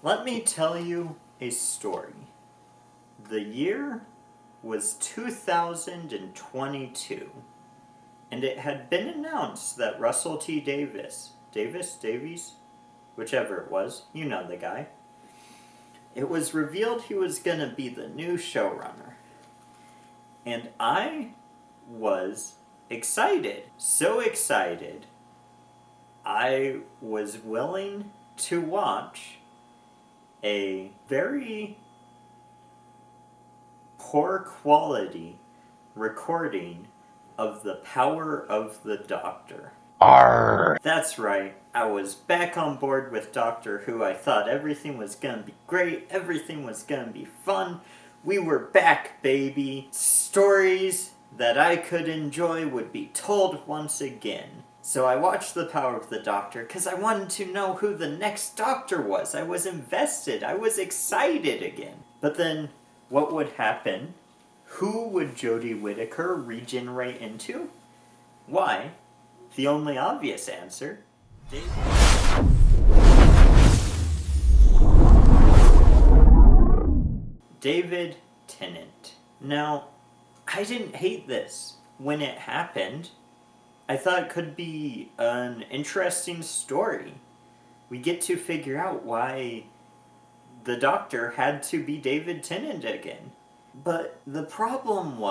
Let me tell you a story. The year was 2022, and it had been announced that Russell T. Davies, whichever it was, you know the guy. It was revealed he was going to be the new showrunner. And I was excited. So excited, I was willing to watch a very poor quality recording of The Power of the Doctor. Arr. That's right, I was back on board with Doctor Who. I thought everything was gonna be great, everything was gonna be fun. We were back, baby. Stories that I could enjoy would be told once again. So I watched The Power of the Doctor because I wanted to know who the next Doctor was. I was invested, I was excited again. But then, what would happen? Who would Jodie Whittaker regenerate into? Why? The only obvious answer, David Tennant. Now, I didn't hate this when it happened. I thought it could be an interesting story. We get to figure out why the Doctor had to be David Tennant again. But the problem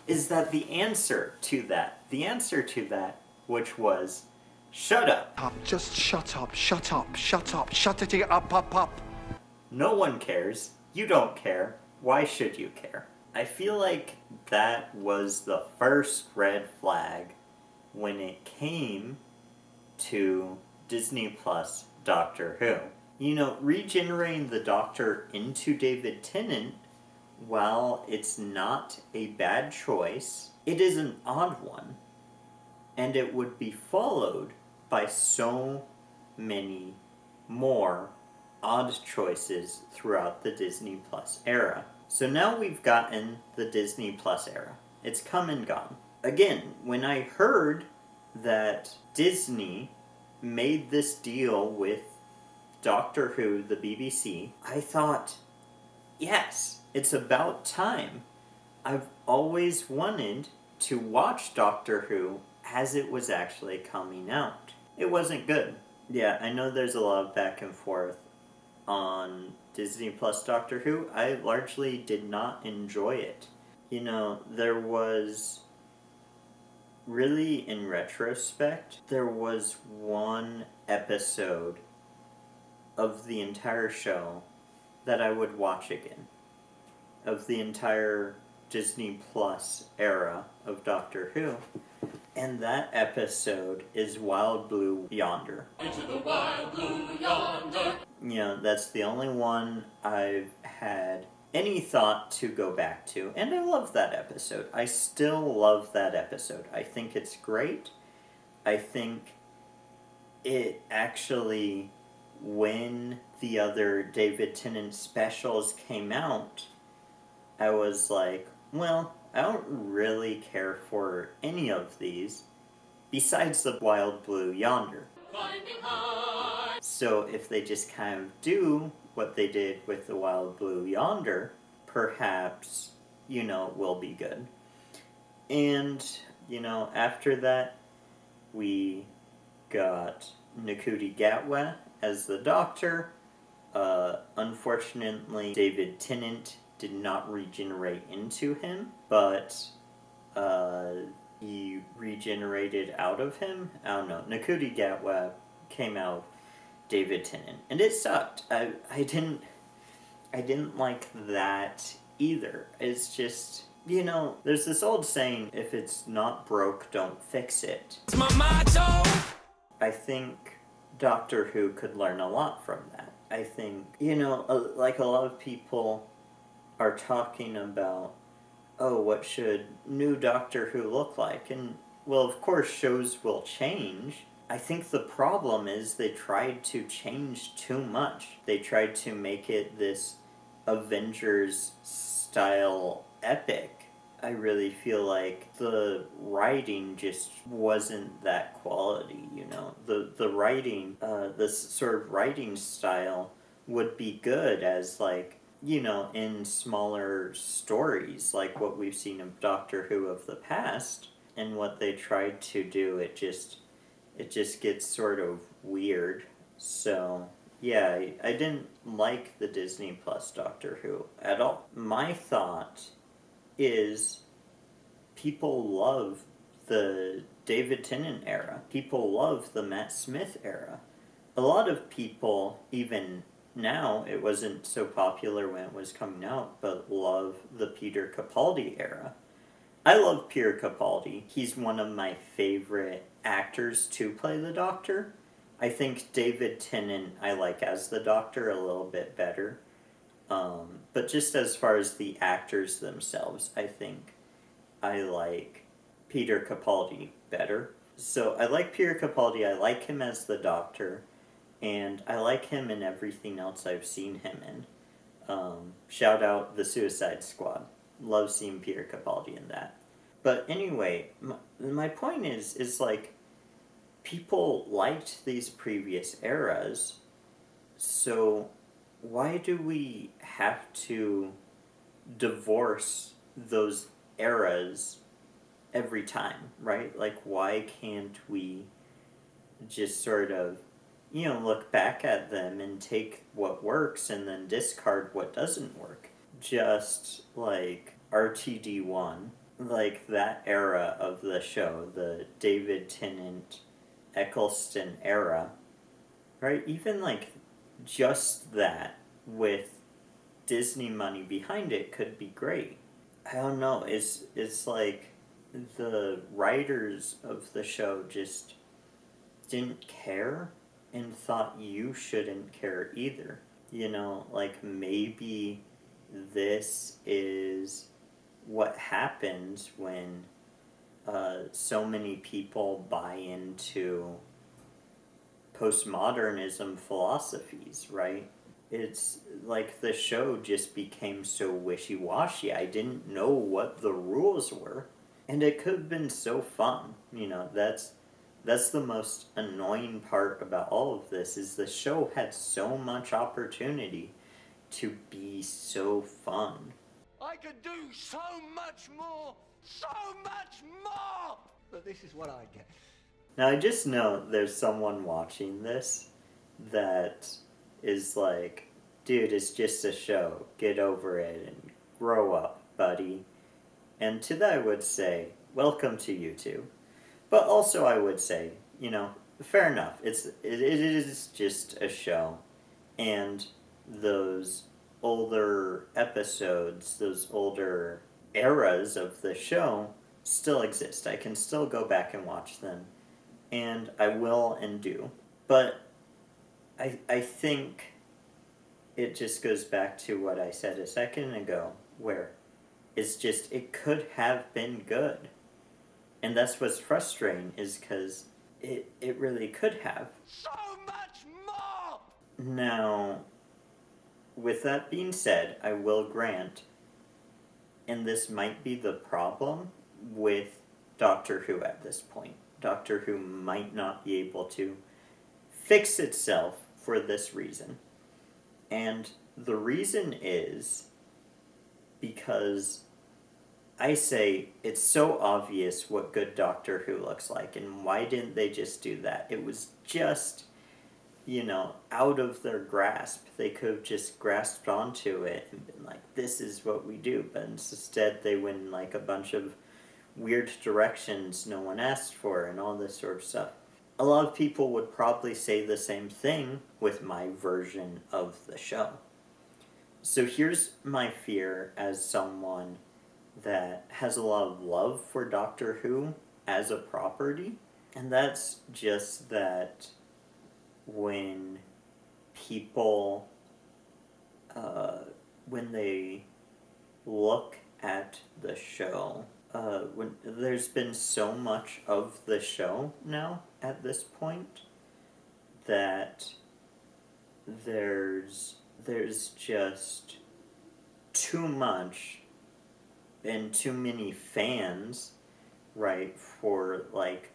is that the answer to that, which was, shut up. Just shut up, shut up, shut up, shut it up. No one cares. You don't care. Why should you care? I feel like that was the first red flag when it came to Disney Plus Doctor Who. You know, regenerating the Doctor into David Tennant, while it's not a bad choice, it is an odd one. And it would be followed by so many more odd choices throughout the Disney Plus era. So now we've gotten the Disney Plus era. It's come and gone. Again, when I heard that Disney made this deal with Doctor Who, the BBC, I thought, yes, it's about time. I've always wanted to watch Doctor Who as it was actually coming out. It wasn't good. Yeah, I know there's a lot of back and forth on Disney Plus Doctor Who. I largely did not enjoy it. You know, there was really, in retrospect, there was one episode of the entire show that I would watch again. Of the entire Disney Plus era of Doctor Who. And that episode is Wild Blue Yonder. Into the wild blue yonder. You know, that's the only one I've had any thought to go back to. And I love that episode. I still love that episode. I think it's great. I think it actually, when the other David Tennant specials came out, I was like, well, I don't really care for any of these besides the Wild Blue Yonder. So if they just kind of do what they did with the Wild Blue Yonder, perhaps, you know, will be good. And, you know, after that, we got Ncuti Gatwa as the Doctor. Unfortunately, David Tennant did not regenerate into him, but he regenerated out of him. I don't know. Ncuti Gatwa came out David Tennant, and it sucked. I didn't like that either. It's just, you know, there's this old saying, if it's not broke, don't fix it. It's my motto. I think Doctor Who could learn a lot from that. I think, you know, like a lot of people are talking about, oh, what should new Doctor Who look like? And, well, of course, shows will change. I think the problem is they tried to change too much. They tried to make it this Avengers-style epic. I really feel like the writing just wasn't that quality, you know? The writing, this sort of writing style would be good as, like, you know, in smaller stories, like what we've seen of Doctor Who of the past, and what they tried to do, it just gets sort of weird. So yeah, I didn't like the Disney Plus Doctor Who at all. My thought is people love the David Tennant era. People love the Matt Smith era. A lot of people, even now, it wasn't so popular when it was coming out, but love the Peter Capaldi era. I love Peter Capaldi. He's one of my favorite actors to play the Doctor. I think David Tennant I like as the Doctor a little bit better. But just as far as the actors themselves, I think I like Peter Capaldi better. So I like Peter Capaldi, I like him as the Doctor, and I like him in everything else I've seen him in. Shout out the Suicide Squad. Love seeing Peter Capaldi in that. But anyway, my point is like, people liked these previous eras, so why do we have to divorce those eras every time, right? Like, why can't we just sort of, you know, look back at them and take what works and then discard what doesn't work? Just like RTD1, like that era of the show, the David Tennant Eccleston era, right? Even like just that with Disney money behind it could be great. I don't know. It's like the writers of the show just didn't care and thought you shouldn't care either. You know, like maybe this is what happens when so many people buy into postmodernism philosophies, right? It's like the show just became so wishy-washy. I didn't know what the rules were. And it could have been so fun. You know, that's the most annoying part about all of this, is the show had so much opportunity to be so fun. I could do so much more! So much more! But this is what I get. Now, I just know there's someone watching this that is like, dude, it's just a show. Get over it and grow up, buddy. And to that I would say, welcome to YouTube. But also I would say, you know, fair enough. It is just a show. And those older episodes, those older eras of the show still exist. I can still go back and watch them. And I will and do. But I think it just goes back to what I said a second ago, where it's just, it could have been good. And that's what's frustrating, is because it really could have. So much more! Now, with that being said, I will grant, and this might be the problem with Doctor Who at this point. Doctor Who might not be able to fix itself for this reason. And the reason is because I say it's so obvious what good Doctor Who looks like, and why didn't they just do that? It was just, you know, out of their grasp. They could have just grasped onto it and been like, this is what we do. But instead they went in like a bunch of weird directions no one asked for and all this sort of stuff. A lot of people would probably say the same thing with my version of the show. So here's my fear as someone that has a lot of love for Doctor Who as a property, and that's just that when people, when they look at the show, when there's been so much of the show now at this point that there's just too much and too many fans, right, for like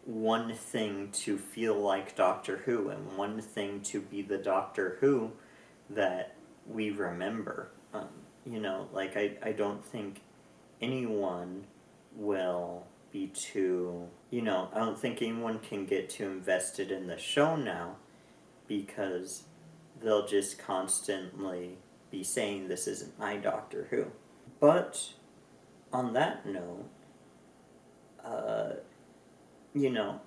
one thing to feel like Doctor Who and one thing to be the Doctor Who that we remember. You know, like, I don't think anyone will be too, you know, I don't think anyone can get too invested in the show now because they'll just constantly be saying this isn't my Doctor Who. But on that note, you know,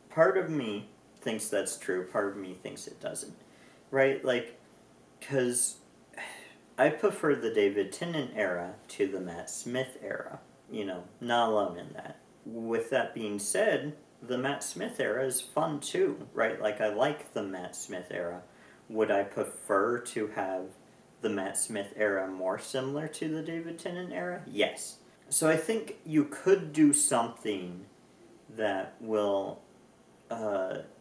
part of me thinks that's true, part of me thinks it doesn't. Right? Like, because I prefer the David Tennant era to the Matt Smith era. You know, not alone in that. With that being said, the Matt Smith era is fun too, right? Like, I like the Matt Smith era. Would I prefer to have the Matt Smith era more similar to the David Tennant era? Yes. So I think you could do something that will,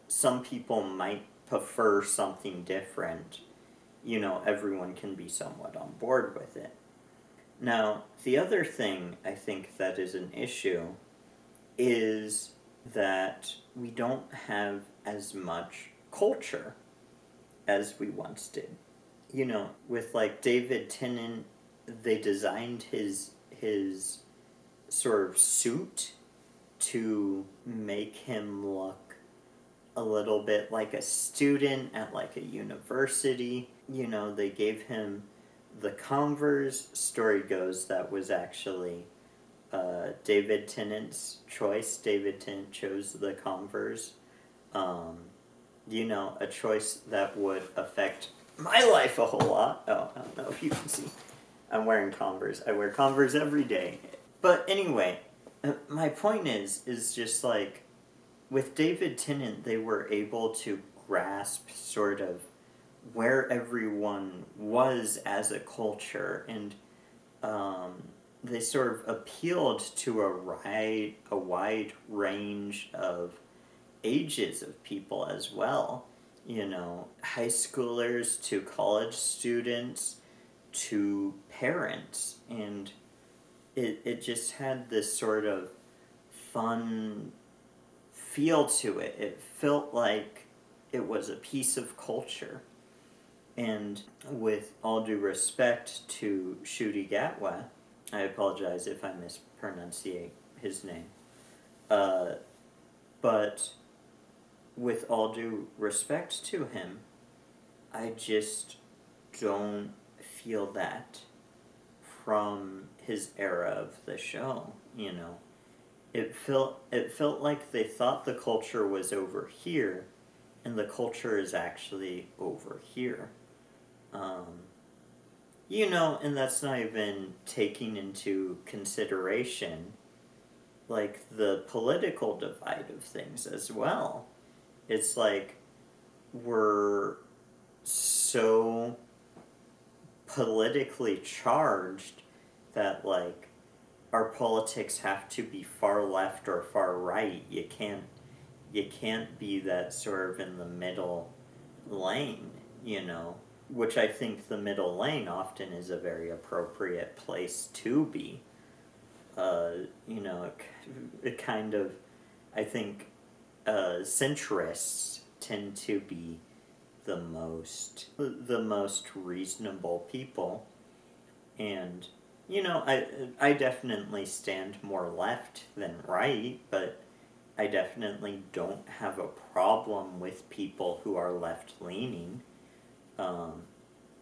some people might prefer something different. You know, everyone can be somewhat on board with it. Now, the other thing I think that is an issue is that we don't have as much culture as we once did. You know, with like David Tennant, they designed his sort of suit to make him look a little bit like a student at like a university. You know, they gave him the Converse. Story goes that was actually David Tennant's choice. David Tennant chose the Converse. You know, a choice that would affect my life a whole lot. Oh, I don't know if you can see. I'm wearing Converse. I wear Converse every day. But anyway, my point is just like, with David Tennant, they were able to grasp sort of where everyone was as a culture, and they sort of appealed to a wide range of ages of people as well. You know, high schoolers to college students to parents, and it just had this sort of fun feel to it. It felt like it was a piece of culture. And with all due respect to Ncuti Gatwa, I apologize if I mispronunciate his name, but with all due respect to him, I just don't feel that from his era of the show, you know. It felt like they thought the culture was over here, and the culture is actually over here. You know, and that's not even taking into consideration, like, the political divide of things as well. It's like, we're so politically charged that, like, our politics have to be far left or far right. You can't be that sort of in the middle lane, you know, which I think the middle lane often is a very appropriate place to be. You know, it kind of, I think, centrists tend to be the most reasonable people, and you know, I definitely stand more left than right, but I definitely don't have a problem with people who are left-leaning.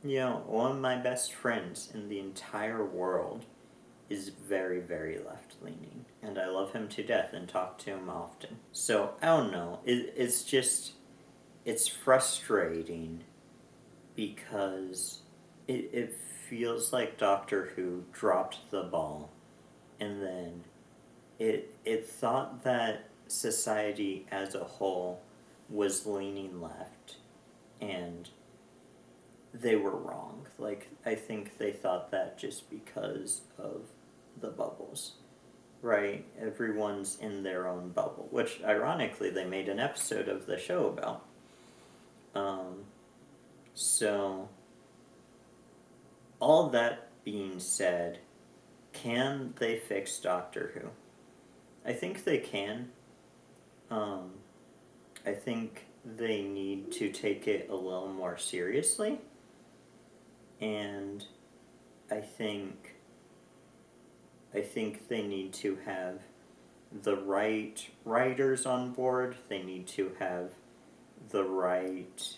You know, one of my best friends in the entire world is very, very left-leaning, and I love him to death and talk to him often. So, I don't know, it's just, it's frustrating because it feels like Doctor Who dropped the ball, and then it thought that society as a whole was leaning left, and they were wrong. Like, I think they thought that just because of the bubbles, right? Everyone's in their own bubble, which ironically they made an episode of the show about. So, all that being said, can they fix Doctor Who? I think they can. I think they need to take it a little more seriously. And I think they need to have the right writers on board. They need to have the right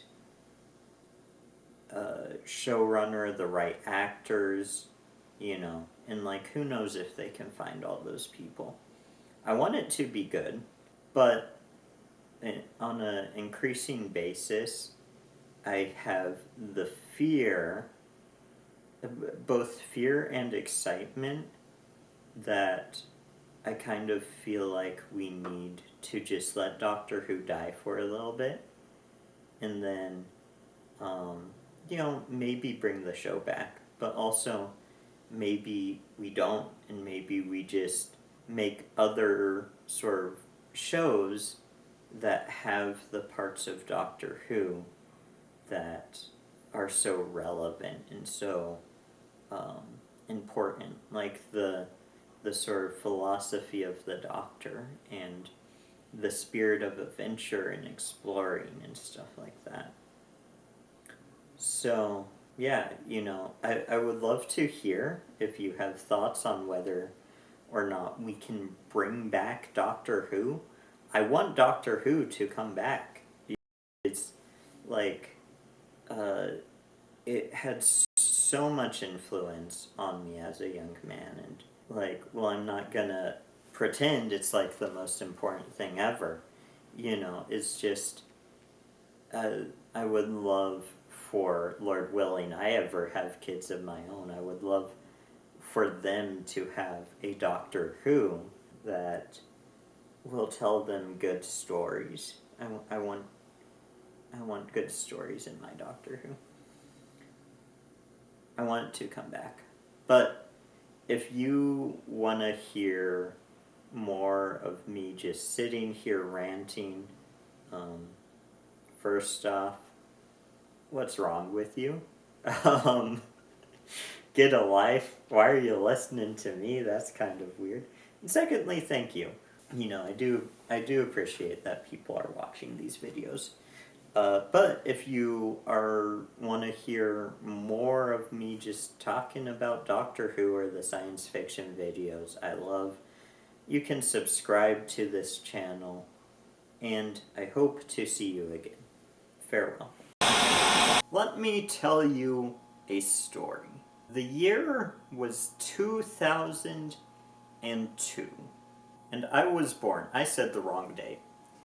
showrunner, the right actors, and like who knows if they can find all those people. I want it to be good, but on an increasing basis, I have the fear, both fear and excitement, that I kind of feel like we need to just let Doctor Who die for a little bit, and then, maybe bring the show back, but also maybe we don't, and maybe we just make other sort of shows that have the parts of Doctor Who that are so relevant and so important, like the sort of philosophy of the Doctor and the spirit of adventure and exploring and stuff like that. So, yeah, I would love to hear if you have thoughts on whether or not we can bring back Doctor Who. I want Doctor Who to come back. It's like, it had so much influence on me as a young man, and I'm not gonna pretend it's like the most important thing ever. It's just, I would love for, Lord willing, I ever have kids of my own, I would love for them to have a Doctor Who that will tell them good stories. I want good stories in my Doctor Who. I want it to come back. But if you want to hear more of me just sitting here ranting, first off, what's wrong with you? Get a life. Why are you listening to me? That's kind of weird. And secondly, thank you. I do appreciate that people are watching these videos. But if you want to hear more of me just talking about Doctor Who or the science fiction videos I love, you can subscribe to this channel, and I hope to see you again. Farewell. Let me tell you a story. The year was 2002, and I was born. I said the wrong date.